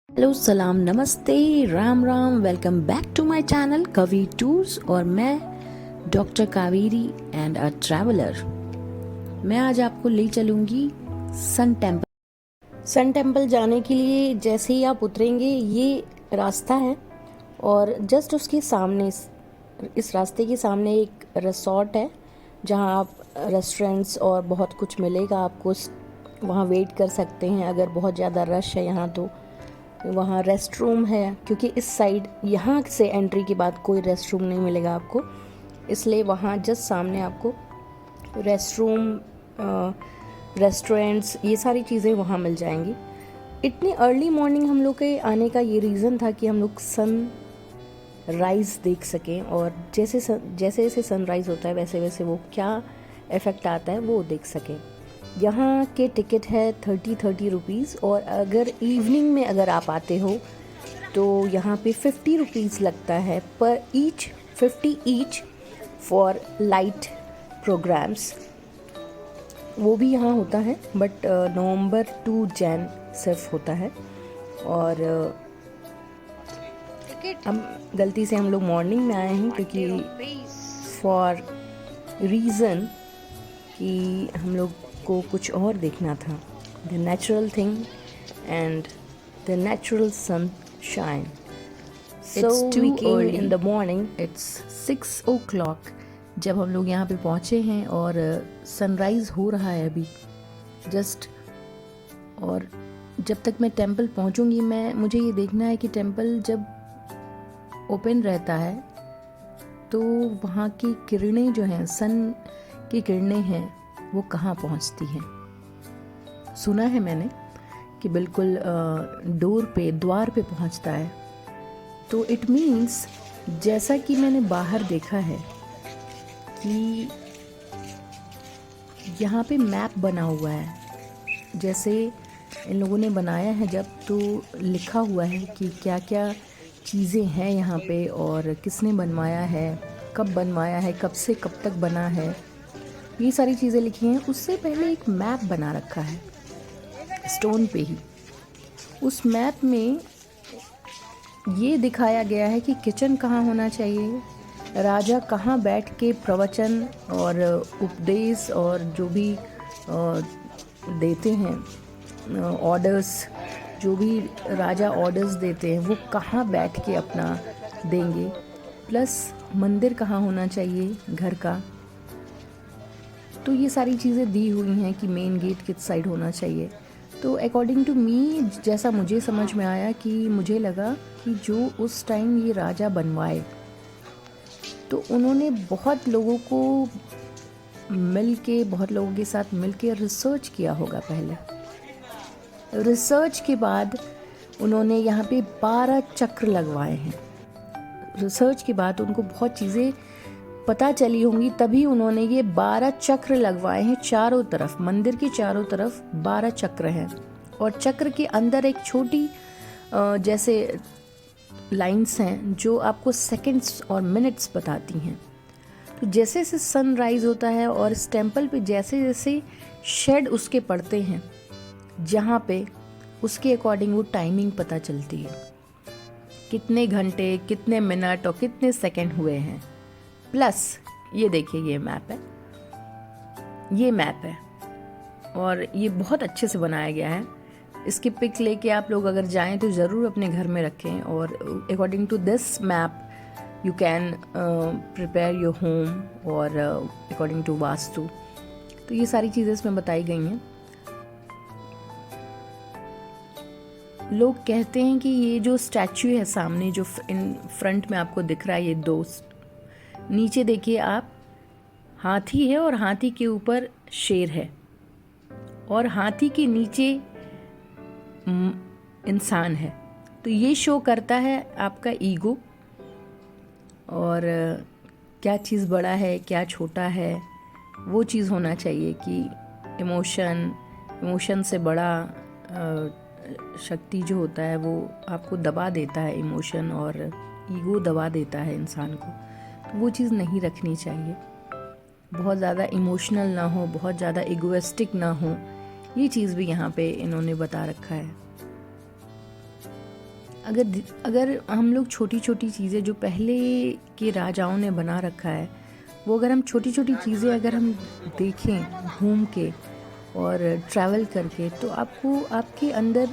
Hello, सलाम, नमस्ते, Ram Ram. Welcome back to my channel Kavi tours और मैं doctor Kaveri and a traveller. मैं आज आपको ले चलूँगी सन टेम्पल। सन टेम्पल जाने के लिए जैसे ही आप उतरेंगे ये रास्ता है और जस्ट उसके सामने, इस रास्ते के सामने एक रिसोर्ट है जहाँ आप रेस्टोरेंट्स और बहुत कुछ मिलेगा आपको। वहाँ वेट कर सकते हैं। अगर बहुत ज़्यादा रश है यहाँ तो वहाँ रेस्ट रूम है, क्योंकि इस साइड यहाँ से एंट्री के बाद कोई रेस्ट रूम नहीं मिलेगा आपको, इसलिए वहाँ जस्ट सामने आपको रेस्ट रूम, रेस्टोरेंट्स, ये सारी चीज़ें वहाँ मिल जाएंगी। इतनी अर्ली मॉर्निंग हम लोग के आने का ये रीज़न था कि हम लोग सन राइज़ देख सकें और जैसे जैसे सनराइज़ होता है वैसे वैसे वो क्या इफ़ेक्ट आता है वो देख सकें। यहाँ के टिकट है 30 रुपीज़ और अगर इवनिंग में अगर आप आते हो तो यहाँ पे 50 रुपीज़ लगता है पर each, 50 each for light programmes. वो भी यहाँ होता है बट नवंबर टू जैन सिर्फ होता है। और हम गलती से हम लोग मॉर्निंग में आए हैं क्योंकि फॉर रीज़न कि हम लोग को कुछ और देखना था, the natural thing and the natural sunshine. So we came in the morning, it's 6 o'clock जब हम लोग यहाँ पे पहुँचे हैं और सनराइज़ हो रहा है अभी जस्ट। और जब तक मैं टेंपल पहुँचूँगी मुझे ये देखना है कि टेंपल जब ओपन रहता है तो वहाँ की किरणें जो हैं, सन की किरणें हैं, वो कहाँ पहुँचती हैं। सुना है मैंने कि बिल्कुल द्वार पे पहुँचता है। तो इट मीन्स, जैसा कि मैंने बाहर देखा है कि यहाँ पे मैप बना हुआ है, जैसे इन लोगों ने बनाया है जब, तो लिखा हुआ है कि क्या क्या चीज़ें हैं यहाँ पे और किसने बनवाया है, कब बनवाया है, कब से कब तक बना है, ये सारी चीज़ें लिखी हैं। उससे पहले एक मैप बना रखा है स्टोन पे ही। उस मैप में ये दिखाया गया है कि किचन कहाँ होना चाहिए, राजा कहाँ बैठ के प्रवचन और उपदेश और जो भी देते हैं ऑर्डर्स, जो भी राजा ऑर्डर्स देते हैं वो कहाँ बैठ के अपना देंगे, प्लस मंदिर कहाँ होना चाहिए घर का। तो ये सारी चीज़ें दी हुई हैं कि मेन गेट किस साइड होना चाहिए। तो अकॉर्डिंग टू मी, जैसा मुझे समझ में आया कि मुझे लगा कि जो उस टाइम ये राजा बनवाए तो उन्होंने बहुत लोगों के साथ मिल के रिसर्च किया होगा। पहले रिसर्च के बाद उन्होंने यहाँ पे 12 चक्र लगवाए हैं। रिसर्च के बाद उनको बहुत चीज़ें पता चली होंगी, तभी उन्होंने ये 12 चक्र लगवाए हैं चारों तरफ। मंदिर के चारों तरफ 12 चक्र हैं और चक्र के अंदर एक छोटी जैसे लाइंस हैं जो आपको सेकंड्स और मिनट्स बताती हैं। तो जैसे जैसे सनराइज होता है और इस टेम्पल पे जैसे जैसे शेड उसके पड़ते हैं जहाँ पे, उसके अकॉर्डिंग वो टाइमिंग पता चलती है, कितने घंटे, कितने मिनट और कितने सेकंड हुए हैं। प्लस ये देखिए, ये मैप है और ये बहुत अच्छे से बनाया गया है। इसकी पिक लेके आप लोग अगर जाएं तो ज़रूर अपने घर में रखें और according to this map you can prepare your home और अकॉर्डिंग टू वास्तु। तो ये सारी चीज़ें इसमें बताई गई हैं। लोग कहते हैं कि ये जो स्टैचू है सामने, जो इन फ्रंट में आपको दिख रहा है, ये दो, नीचे देखिए आप, हाथी है और हाथी के ऊपर शेर है और हाथी के नीचे इंसान है। तो ये शो करता है आपका ईगो और क्या चीज़ बड़ा है क्या छोटा है, वो चीज़ होना चाहिए कि इमोशन से बड़ा शक्ति जो होता है वो आपको दबा देता है, इमोशन और ईगो दबा देता है इंसान को। तो वो चीज़ नहीं रखनी चाहिए। बहुत ज़्यादा इमोशनल ना हो, बहुत ज़्यादा इगोइस्टिक ना हो, ये चीज़ भी यहाँ पे इन्होंने बता रखा है। अगर हम लोग छोटी छोटी चीज़ें जो पहले के राजाओं ने बना रखा है, वो अगर हम छोटी छोटी चीज़ें अगर हम देखें घूम के और ट्रैवल करके, तो आपको आपके अंदर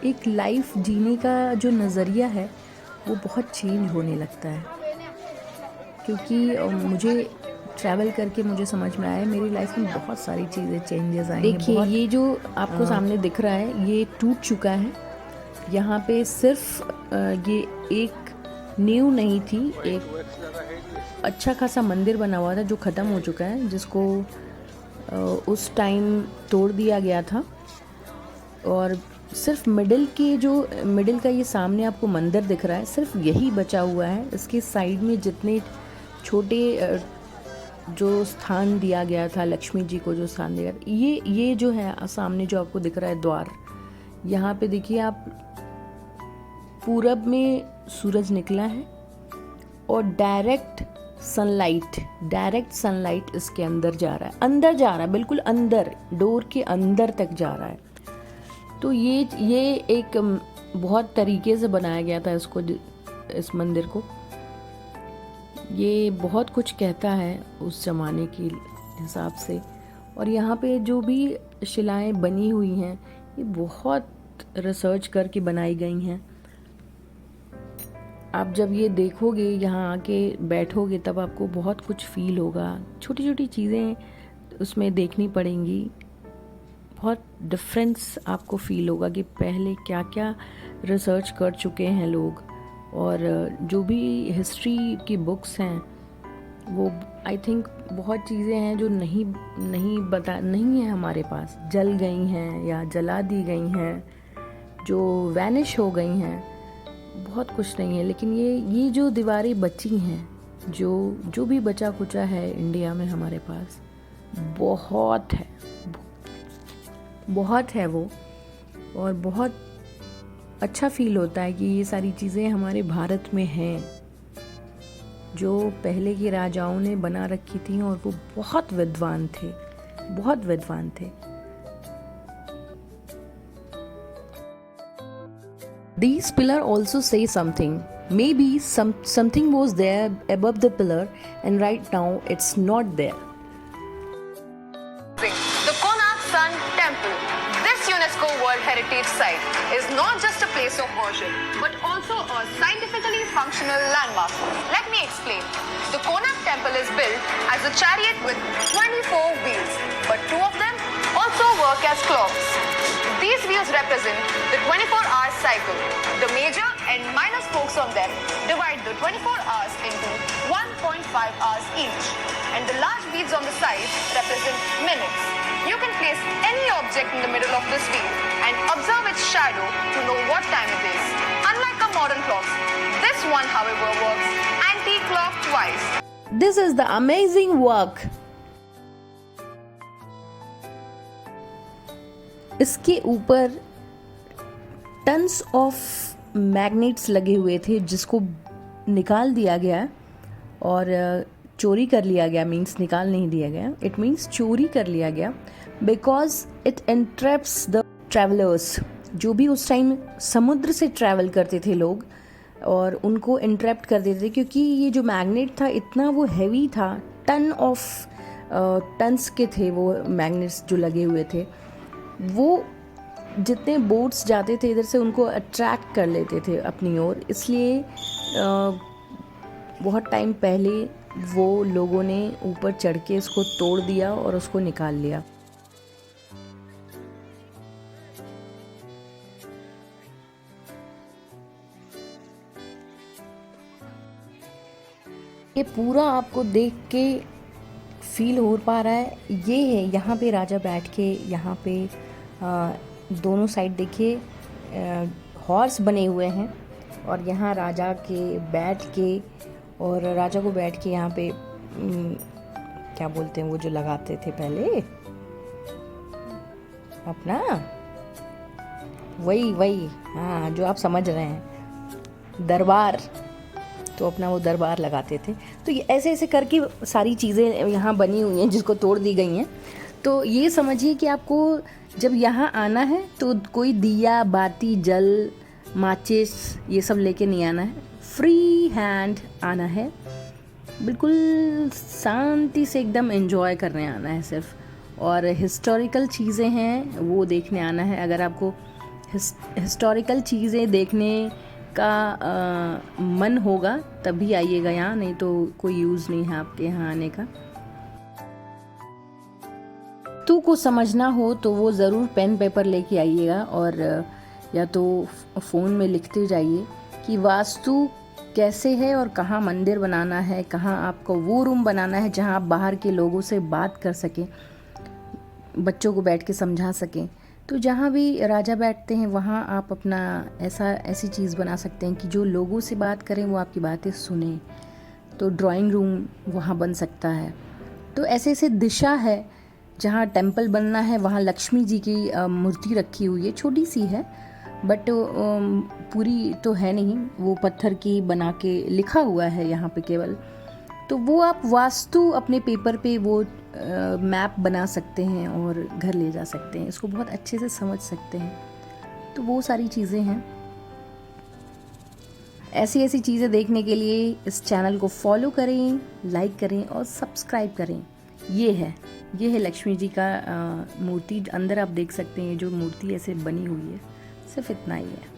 एक लाइफ जीने का जो नज़रिया है वो बहुत चेंज होने लगता है। क्योंकि मुझे ट्रैवल करके मुझे समझ में आया मेरी लाइफ में बहुत सारी चीज़ें चेंजेस आई हैं। देखिए ये जो आपको सामने दिख रहा है ये टूट चुका है। यहाँ पे सिर्फ ये एक नींव नहीं थी, एक अच्छा खासा मंदिर बना हुआ था जो ख़त्म हो चुका है, जिसको उस टाइम तोड़ दिया गया था। और सिर्फ मिडिल का ये सामने आपको मंदिर दिख रहा है, सिर्फ यही बचा हुआ है। इसके साइड में जितने छोटे जो स्थान दिया गया था, लक्ष्मी जी को जो स्थान दिया, ये जो है सामने जो आपको दिख रहा है द्वार, यहाँ पे देखिए आप, पूरब में सूरज निकला है और डायरेक्ट सनलाइट इसके अंदर जा रहा है, बिल्कुल अंदर, डोर के अंदर तक जा रहा है। तो ये एक बहुत तरीके से बनाया गया था इसको, इस मंदिर को। ये बहुत कुछ कहता है उस ज़माने के हिसाब से। और यहाँ पे जो भी शिलाएं बनी हुई हैं ये बहुत रिसर्च करके बनाई गई हैं। आप जब ये देखोगे, यहाँ आके बैठोगे, तब आपको बहुत कुछ फील होगा। छोटी छोटी चीज़ें उसमें देखनी पड़ेंगी, बहुत डिफरेंस आपको फील होगा कि पहले क्या क्या रिसर्च कर चुके हैं लोग। और जो भी हिस्ट्री की बुक्स हैं वो आई थिंक बहुत चीज़ें हैं जो नहीं है हमारे पास, जल गई हैं या जला दी गई हैं, जो वैनिश हो गई हैं, बहुत कुछ नहीं है। लेकिन ये जो दीवारें बची हैं, जो भी बचा कुचा है इंडिया में हमारे पास, बहुत है वो। और बहुत अच्छा फील होता है कि ये सारी चीज़ें हमारे भारत में हैं, जो पहले के राजाओं ने बना रखी थी, और वो बहुत विद्वान थे। These pillars also say something. Maybe something was there above the pillar and right now it's not there. The Konark Sun Temple, this UNESCO World Heritage Site, is not just a place of worship, but also a scientifically functional landmark. Let me explain. The Konark Temple is built as a chariot with 24 wheels, but 2 of them also work as clocks. These wheels represent the 24-hour cycle. The major and minor spokes on them divide the 24 hours into 1.5 hours each, and the large beads on the sides represent minutes. You can place any object in the middle of this wheel and observe its shadow to know what time it is. Unlike our modern clocks, this one, however, works anti-clockwise. This is the amazing work. इसके ऊपर tons of magnets लगे हुए थे, जिसको निकाल दिया गया और चोरी कर लिया गया। मीन्स निकाल नहीं दिया गया, इट मीन्स चोरी कर लिया गया, बिकॉज इट एंट्रैप्स द ट्रैवलर्स। जो भी उस टाइम समुद्र से ट्रैवल करते थे लोग, और उनको इंट्रैप्ट कर देते थे, क्योंकि ये जो मैग्नेट था इतना वो हैवी था, टन्स के थे वो मैग्नेट्स जो लगे हुए थे। वो जितने बोट्स जाते थे इधर से, उनको अट्रैक्ट कर लेते थे अपनी ओर। इसलिए बहुत टाइम पहले वो लोगों ने ऊपर चढ़ के इसको तोड़ दिया और उसको निकाल लिया। ये पूरा आपको देख के फील हो पा रहा है, ये है यहाँ पे राजा बैठ के, यहाँ पे दोनों साइड देखिए हॉर्स बने हुए हैं, और यहाँ राजा के बैठ के, और राजा को बैठ के यहाँ पे क्या बोलते हैं वो जो लगाते थे पहले अपना, वही हाँ, जो आप समझ रहे हैं, दरबार। तो अपना वो दरबार लगाते थे। तो ये ऐसे ऐसे करके सारी चीज़ें यहाँ बनी हुई हैं जिसको तोड़ दी गई हैं। तो ये समझिए कि आपको जब यहाँ आना है तो कोई दिया बाती जल माचिस ये सब लेके नहीं आना है, फ्री हैंड आना है, बिल्कुल शांति से एकदम एंजॉय करने आना है सिर्फ। और हिस्टोरिकल चीज़ें हैं वो देखने आना है। अगर आपको हिस्टोरिकल चीज़ें देखने का मन होगा तभी आइएगा यहाँ, नहीं तो कोई यूज़ नहीं है आपके यहाँ आने का। वास्तु को समझना हो तो वो ज़रूर पेन पेपर लेके आइएगा, और या तो फ़ोन में लिखते जाइए कि वास्तु कैसे है और कहाँ मंदिर बनाना है, कहाँ आपको वो रूम बनाना है जहाँ आप बाहर के लोगों से बात कर सकें, बच्चों को बैठ के समझा सकें। तो जहाँ भी राजा बैठते हैं वहाँ आप अपना ऐसी चीज़ बना सकते हैं कि जो लोगों से बात करें वो आपकी बातें सुने। तो ड्राइंग रूम वहाँ बन सकता है। तो ऐसे दिशा है जहाँ टेम्पल बनना है, वहाँ लक्ष्मी जी की मूर्ति रखी हुई है, छोटी सी है बट पूरी तो है नहीं, वो पत्थर की बना के लिखा हुआ है यहाँ पे केवल। तो वो आप वास्तु अपने पेपर पे वो मैप बना सकते हैं और घर ले जा सकते हैं, इसको बहुत अच्छे से समझ सकते हैं। तो वो सारी चीज़ें हैं। ऐसी चीज़ें देखने के लिए इस चैनल को फॉलो करें, लाइक करें और सब्सक्राइब करें। ये है लक्ष्मी जी का मूर्ति, अंदर आप देख सकते हैं जो मूर्ति ऐसे बनी हुई है, सिर्फ इतना ही है।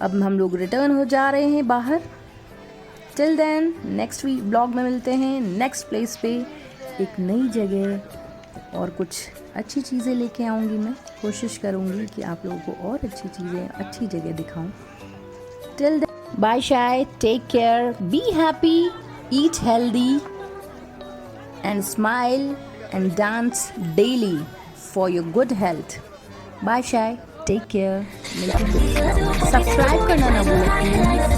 अब हम लोग रिटर्न हो जा रहे हैं बाहर। टिल देन नेक्स्ट ब्लॉग में मिलते हैं, नेक्स्ट प्लेस पे एक नई जगह और कुछ अच्छी चीज़ें लेके आऊँगी। मैं कोशिश करूँगी कि आप लोगों को और अच्छी चीज़ें, अच्छी जगह दिखाऊँ। टिल देन बाय शाय, take care, be happy, eat healthy and smile and dance daily for your good health. Bye Shai, take care. Subscribe करना ना भूलें।